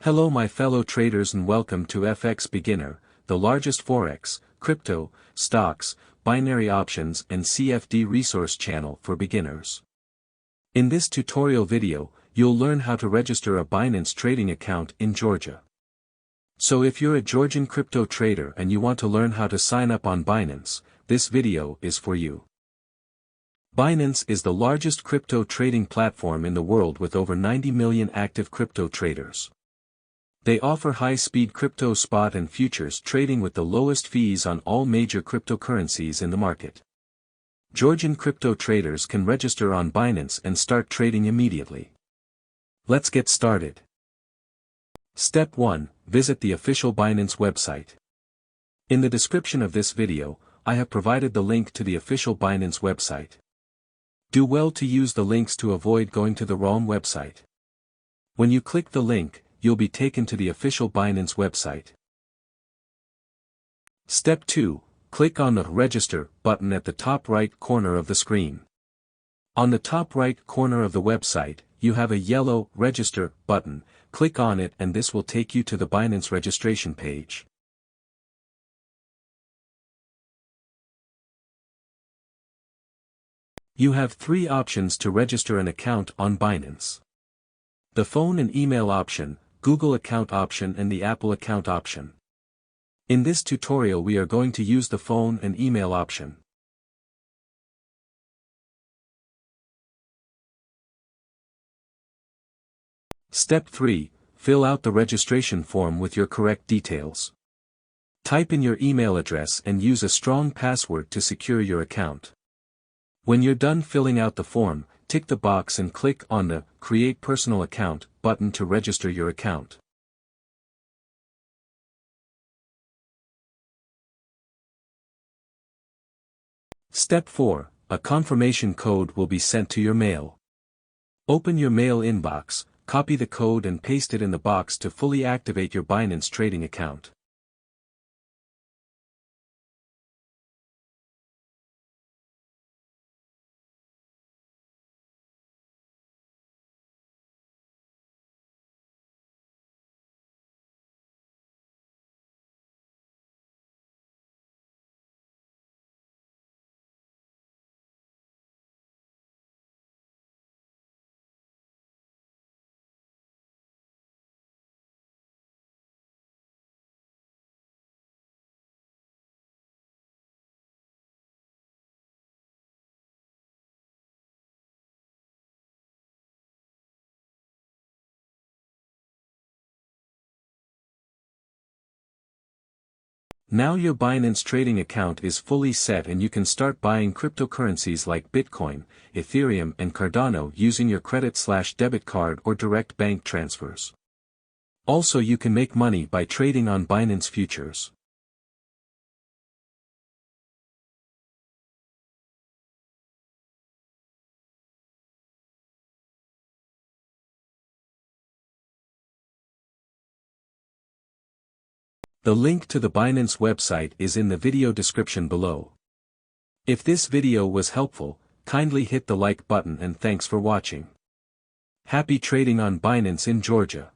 Hello my fellow traders and welcome to FX Beginner, the largest forex, crypto, stocks, binary options and CFD resource channel for beginners. In this tutorial video, you'll learn how to register a Binance trading account in Georgia. So if you're a Georgian crypto trader and you want to learn how to sign up on Binance, this video is for you. Binance is the largest crypto trading platform in the world with over 90 million active crypto traders. They offer high-speed crypto spot and futures trading with the lowest fees on all major cryptocurrencies in the market. Georgian crypto traders can register on Binance and start trading immediately. Let's get started. Step 1. Visit the official Binance website. In the description of this video, I have provided the link to the official Binance website. Do well to use the links to avoid going to the wrong website. When you click the link, you'll be taken to the official Binance website. Step 2. Click on the Register button at the top right corner of the screen. On the top right corner of the website, you have a yellow Register button. Click on it and this will take you to the Binance registration page. You have 3 options to register an account on Binance. The phone and email option, Google account option and the Apple account option. In this tutorial we are going to use the phone and email option. Step 3. Fill out the registration form with your correct details. Type in your email address and use a strong password to secure your account. When you're done filling out the form, tick the box and click on the Create Personal Account button to register your account. Step 4. A confirmation code will be sent to your mail. Open your mail inbox, copy the code and paste it in the box to fully activate your Binance trading account. Now your Binance trading account is fully set and you can start buying cryptocurrencies like Bitcoin, Ethereum and Cardano using your credit/debit card or direct bank transfers. Also you can make money by trading on Binance futures. The link to the Binance website is in the video description below. If this video was helpful, kindly hit the like button and thanks for watching. Happy trading on Binance in Georgia.